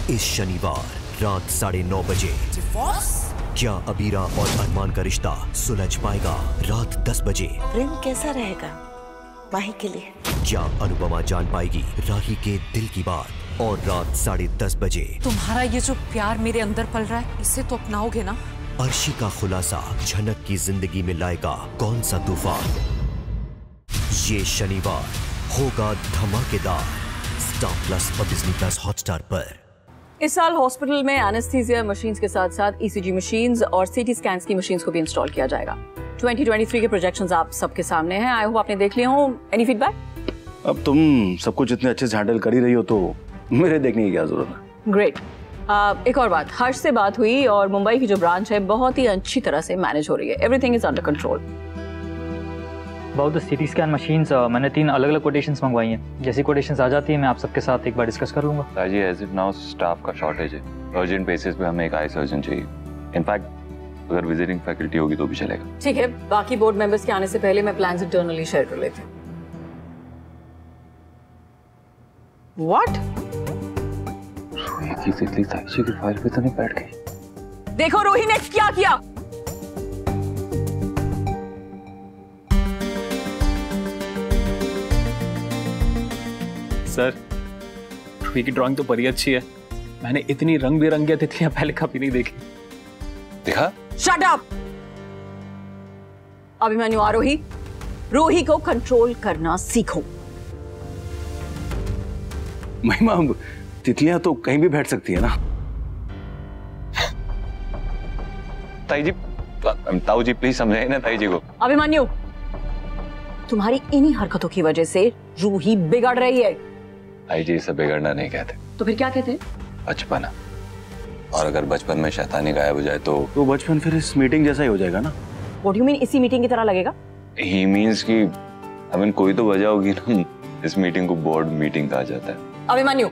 इस शनिवार रात 9:30 बजे। क्या अबीरा और अरमान का रिश्ता सुलझ पाएगा? रात 10 बजे। प्रेम कैसा रहेगा माही के लिए? क्या अनुपमा जान पाएगी राही के दिल की बात? और रात 10:30 बजे। तुम्हारा ये जो प्यार मेरे अंदर पल रहा है, इसे तो अपनाओगे ना? अर्शी का खुलासा झनक की जिंदगी में लाएगा कौन सा तूफान? ये शनिवार होगा धमाकेदार। स्टार प्लस और डिज्नी प्लस हॉटस्टार पर। इस साल हॉस्पिटल में एनेस्थीसिया मशीन्स के साथ साथ ईसीजी मशीन्स और सीटी स्कैन्स की मशीन्स को भी इंस्टॉल किया जाएगा। 2023 के प्रोजेक्शंस आप सबके सामने हैं। आई होप आपने देख लिए हो। Any feedback? अब तुम सब कुछ इतने अच्छे से हैंडल कर ही रही हो तो मेरे देखने की क्या जरूरत है। ग्रेट। एक और बात, हर्ष से बात हुई और मुंबई की जो ब्रांच है बहुत ही अच्छी तरह से मैनेज हो रही है। Everything is under control. About the CT scan machines, मैंने 3 अलग-अलग कोटेशंस मंगवाई हैं। जैसी कोटेशंस आ जाती है मैं आप सबके साथ एक बार डिस्कस कर लूंगा। जी एज इफ नाउ स्टाफ का शॉर्टेज है, अर्जेंट बेसिस पे हमें एक आई सर्जन चाहिए। इनफैक्ट अगर विजिटिंग फैकल्टी होगी तो भी चलेगा। ठीक है, बाकी बोर्ड मेंबर्स के आने से पहले मैं प्लान्स इंटरनली शेयर कर लेती हूँ। व्हाट? रोही की तितली ताईजी की फाइल पे तो नहीं बैठ गई? देखो रोही ने क्या किया। सर, रोही की ड्राइंग तो बड़ी अच्छी है। मैंने इतनी रंग बिरंगी तितलियां पहले कभी नहीं देखी। देखा? Shut up. अभिमन्यु, आरोही, रोही को कंट्रोल करना सीखो। महिमा, तितलियां तो कहीं भी बैठ सकती है ना। ताऊ जी प्लीज समझाइए ना ताई जी को। अभिमन्यु, तुम्हारी इन्हीं हरकतों की वजह से रूही बिगड़ रही है। ताई जी इसे बिगड़ना नहीं कहते। तो फिर क्या कहते? बचपना। और अगर बचपन में शैतानी गायब हो जाए तो बचपन फिर इस मीटिंग जैसा ही हो जाएगा ना। What do you mean, इसी मीटिंग की तरह लगेगा? He means कि कोई तो वजह होगी ना। इस मीटिंग को बोर्ड मीटिंग कहा जाता है। Abhimanyu,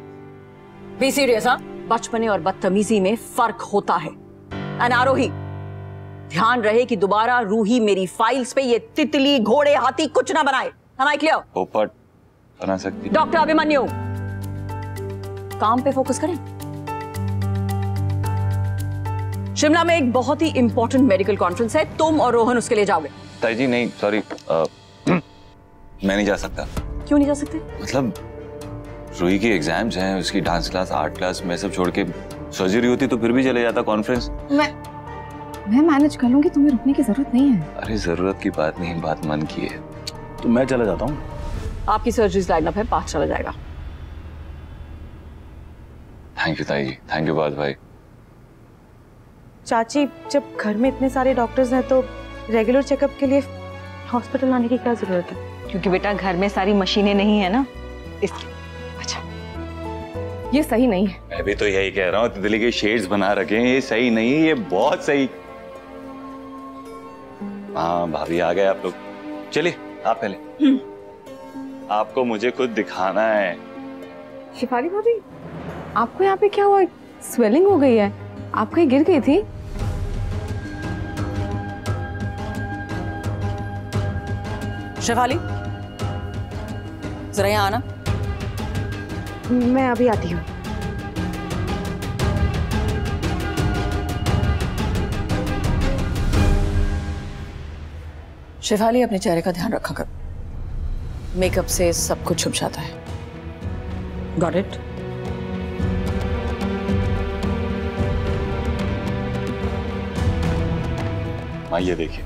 be serious. हाँ, बचपने और बदतमीजी में फर्क होता है। एंड आरोही, ध्यान रहे कि दोबारा रूही मेरी फाइल्स पे ये तितली, घोड़े, हाथी कुछ ना बनाए। Am I clear? पोपट बना सकती। डॉक्टर अभिमन्यु, काम पे फोकस करें। शिमला में एक बहुत ही इंपॉर्टेंट मेडिकल कॉन्फ्रेंस है, तुम और रोहन उसके लिए जाओगे। ताई जी नहीं, सॉरी, मैं नहीं जा सकता। क्यों नहीं जा सकते? मतलब रूही की एग्जाम्स हैं, उसकी डांस क्लास, आर्ट क्लास, मैं सब छोड़ के सर्जरी होती तो फिर भी चले जाता कॉन्फ्रेंस। मैं मैनेज कर लूंगी, तुम्हें रुकने की जरूरत नहीं है। अरे जरूरत की बात नहीं, बात मन की है। तो मैं चला जाता हूँ। आपकी सर्जरी लाइन अप है, 5 चला जाएगा। थैंक यू ताई जी, थैंक यू बात भाई। चाची, जब घर में इतने सारे डॉक्टर्स हैं तो रेगुलर चेकअप के लिए हॉस्पिटल आने की क्या जरूरत है? क्योंकि बेटा घर में सारी मशीनें नहीं है ना, इसलिए। अच्छा, ये सही नहीं है। मैं भी तो यही कह रहा हूँ, तितली के शेड्स बना रखे हैं, ये सही नहीं है, ये बहुत सही। हाँ भाभी आ गए आप लोग। चलिए आप पहले। आपको मुझे खुद दिखाना है। शिफाली भाभी, आपको यहाँ पे क्या हुआ? स्वेलिंग हो गई है, आप कहीं गिर गई थी? शिफाली, जरा यहाँ आना। मैं अभी आती हूँ। शिफाली, अपने चेहरे का ध्यान रखा करो। मेकअप से सब कुछ छुप जाता है। Got it? माँ ये देखिए,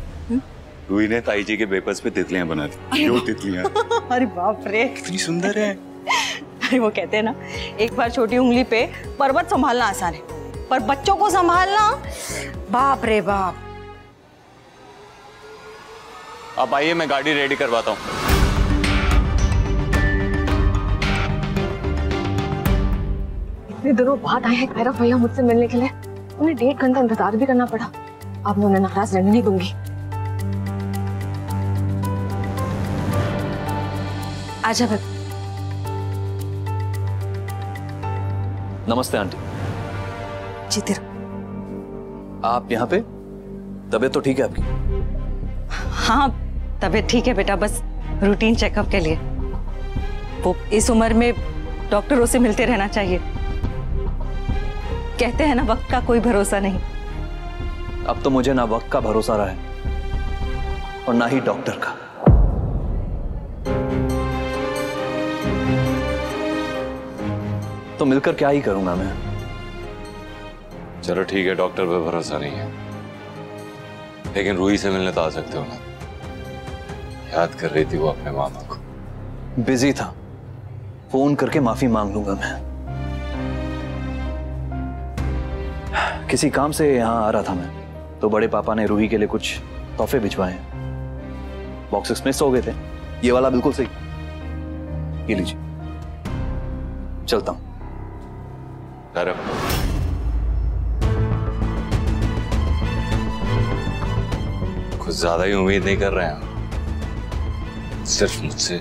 रूही ने ताई जी के पेपर्स पे तितलियां बना दी। क्यों तितलियां? अरे बाप रे, कितनी सुंदर है। अरे वो कहते हैं ना, एक बार छोटी उंगली पे पर्वत संभालना आसान है, पर बच्चों को संभालना बाप रे बाप। आप आइए, मैं गाड़ी रेडी करवाता हूँ। इतने दिनों बाद आए हैं भैरव भैया मुझसे मिलने के लिए। उन्हें 1.5 घंटा इंतजार भी करना पड़ा। अब मैं उन्हें नाराज रहने नहीं दूंगी। आजा भक्त। नमस्ते आंटी। जीते आप यहाँ पे? तबीयत तो ठीक है आपकी? हाँ, तबीयत ठीक है बेटा, बस रूटीन चेकअप के लिए। वो इस उम्र में डॉक्टरों से मिलते रहना चाहिए। कहते हैं ना, वक्त का कोई भरोसा नहीं। अब तो मुझे ना वक्त का भरोसा रहा है और ना ही डॉक्टर का। तो मिलकर क्या ही करूंगा मैं। चलो ठीक है, डॉक्टर पे भरोसा नहीं है, लेकिन रूही से मिलने तो आ सकते हो ना। याद कर रही थी वो अपने मामा को। बिजी था, फोन करके माफी मांग लूंगा मैं। किसी काम से यहां आ रहा था मैं, तो बड़े पापा ने रूही के लिए कुछ तोहफे भिजवाए। बॉक्सेस मिस हो गए थे, ये वाला बिल्कुल सही। ये लीजिए, चलता हूं। अरे कुछ ज्यादा ही उम्मीद नहीं कर रहे हैं सिर्फ मुझसे।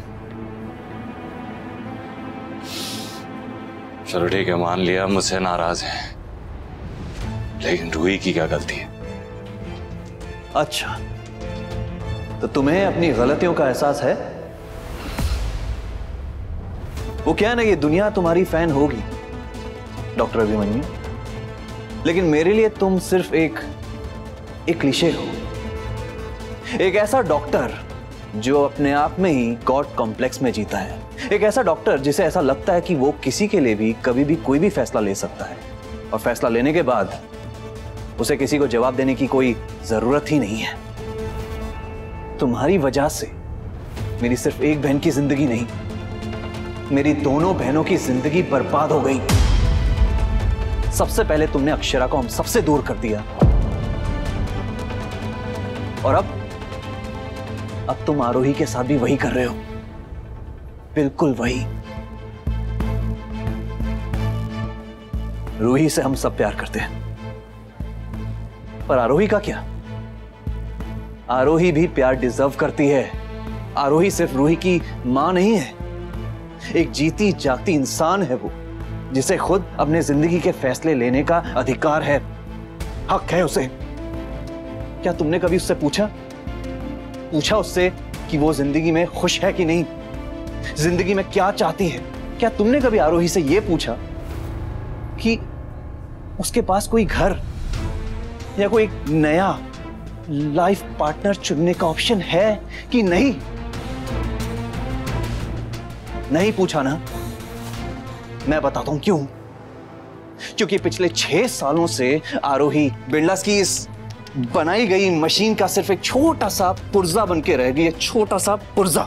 चलो ठीक है, मान लिया मुझसे नाराज हैं, लेकिन रूही की क्या गलती है? अच्छा, तो तुम्हें अपनी गलतियों का एहसास है? वो क्या है ना, ये दुनिया तुम्हारी फैन होगी डॉक्टर अभिमन्यु, लेकिन मेरे लिए तुम सिर्फ एक क्लीशे हो। एक ऐसा डॉक्टर जो अपने आप में ही गॉड कॉम्प्लेक्स में जीता है। एक ऐसा डॉक्टर जिसे ऐसा लगता है कि वो किसी के लिए भी कभी भी कोई भी फैसला ले सकता है, और फैसला लेने के बाद उसे किसी को जवाब देने की कोई जरूरत ही नहीं है। तुम्हारी वजह से मेरी सिर्फ एक बहन की जिंदगी नहीं, मेरी दोनों बहनों की जिंदगी बर्बाद हो गई। सबसे पहले तुमने अक्षरा को हम सबसे दूर कर दिया, और अब तुम आरोही के साथ भी वही कर रहे हो, बिल्कुल वही। रूही से हम सब प्यार करते हैं, पर आरोही का क्या? आरोही भी प्यार डिजर्व करती है। आरोही सिर्फ रूही की मां नहीं है, एक जीती जागती इंसान है वो, जिसे खुद अपने जिंदगी के फैसले लेने का अधिकार है, हक है उसे। क्या तुमने कभी उससे पूछा उससे कि वो जिंदगी में खुश है कि नहीं, जिंदगी में क्या चाहती है? क्या तुमने कभी आरोही से यह पूछा कि उसके पास कोई घर या कोई नया लाइफ पार्टनर चुनने का ऑप्शन है कि नहीं? नहीं पूछा ना? मैं बताता हूं क्यों। क्योंकि पिछले 6 सालों से आरोही बिरलास की इस बनाई गई मशीन का सिर्फ एक छोटा सा पुर्जा बन के रह गई है, छोटा सा पुर्जा।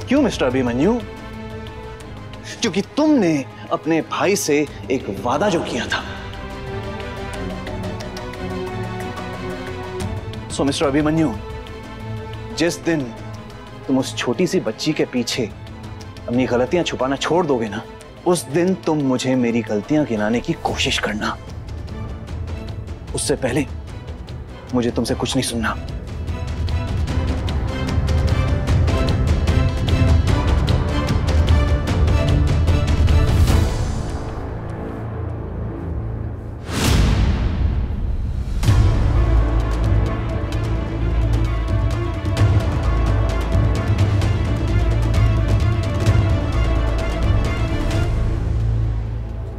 क्यों मिस्टर अभिमन्यु? क्योंकि तुमने अपने भाई से एक वादा जो किया था। सो मिस्टर अभिमन्यु, जिस दिन तुम उस छोटी सी बच्ची के पीछे अपनी गलतियां छुपाना छोड़ दोगे ना, उस दिन तुम मुझे मेरी गलतियां गिनाने की कोशिश करना। उससे पहले मुझे तुमसे कुछ नहीं सुनना।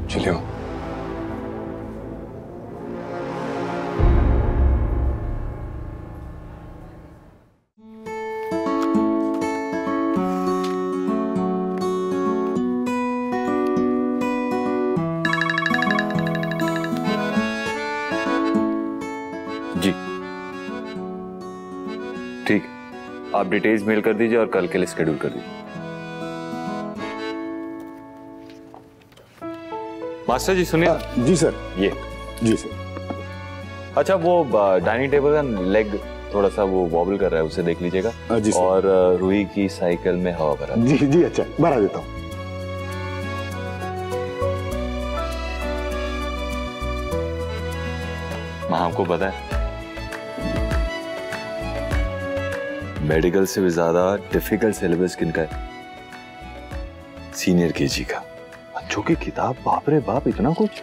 चलिए। जी ठीक, आप डिटेल्स मेल कर दीजिए और कल के लिए शेड्यूल कर दीजिए। मास्टर जी सुनिए। जी सर। ये जी सर। अच्छा, वो डाइनिंग टेबल का लेग थोड़ा सा वो वॉबल कर रहा है, उसे देख लीजिएगा। जी सर। और रूही की साइकिल में हवा भरा। जी जी, अच्छा भरा देता हूँ। मां को पता है मेडिकल से भी ज्यादा डिफिकल्ट सिलेबस किनका है? सीनियर केजी का। बच्चों की किताब, बाप रे बाप, इतना कुछ।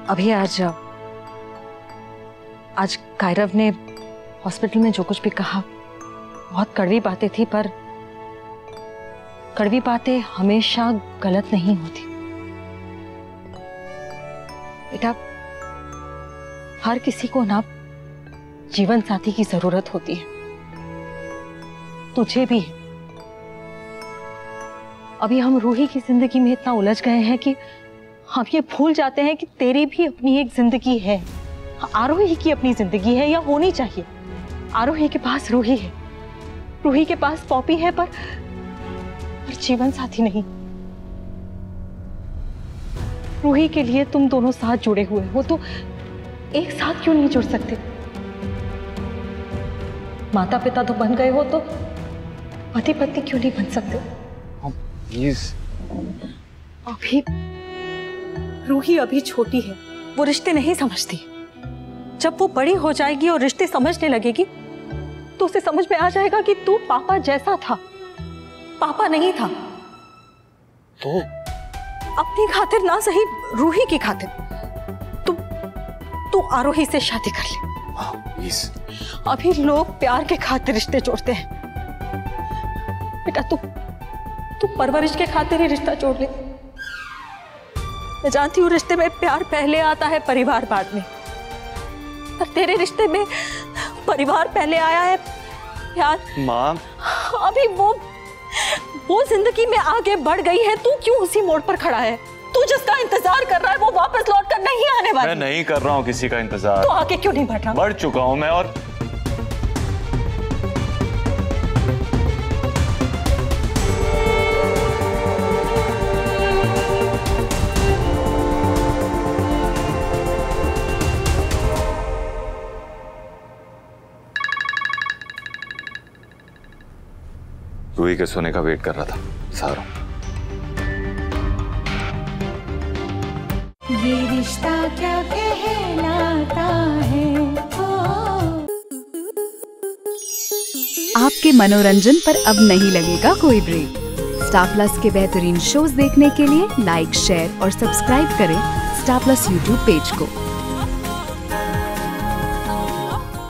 अभी आज कायरव ने हॉस्पिटल में जो कुछ भी कहा बहुत कड़वी बातें थी, पर कड़वी बातें हमेशा गलत नहीं होती बेटा। हर किसी को ना जीवन साथी की जरूरत होती है, तुझे भी है। अभी हम रूही की जिंदगी में इतना उलझ गए हैं कि हम ये भूल जाते हैं कि तेरी भी अपनी एक जिंदगी है, आरोही की अपनी जिंदगी है या होनी चाहिए। आरोही के पास रूही है, रूही के पास पॉपी है, पर जीवन साथी नहीं। रूही के लिए तुम दोनों साथ जुड़े हुए हो, तो एक साथ क्यों नहीं जुड़ सकते? माता पिता तो बन गए हो, तो पति पत्नी क्यों नहीं बन सकते? प्लीज। अभी रूही अभी छोटी है, वो रिश्ते नहीं समझती। जब वो बड़ी हो जाएगी और रिश्ते समझने लगेगी तो उसे समझ में आ जाएगा कि तू पापा जैसा था, पापा नहीं था। तो अपनी खातिर ना सही, रूही की खातिर तू आरोही से शादी कर ले। प्लीज। अभी लोग प्यार के खातिर रिश्ते जोड़ते हैं बेटा, तू परवरिश के खातिर ही रिश्ता जोड़ ले। मैं जानती हूँ रिश्ते में प्यार पहले आता है, परिवार बाद में, पर तेरे रिश्ते में परिवार पहले आया है, प्यार। माँ, अभी वो जिंदगी में आगे बढ़ गई है, तू क्यों उसी मोड़ पर खड़ा है? तू जिसका इंतजार कर रहा है वो वापस लौट कर नहीं आने वाला। मैं नहीं कर रहा हूँ किसी का इंतजार। तो आगे क्यों नहीं बढ़ रहा? बढ़ चुका हूँ मैं। और रूही के सोने का वेट कर रहा था सारा। ये रिश्ता क्या कहलाता है। आपके मनोरंजन पर अब नहीं लगेगा कोई ब्रेक। स्टार प्लस के बेहतरीन शोज देखने के लिए लाइक, शेयर और सब्सक्राइब करें स्टार प्लस यूट्यूब पेज को।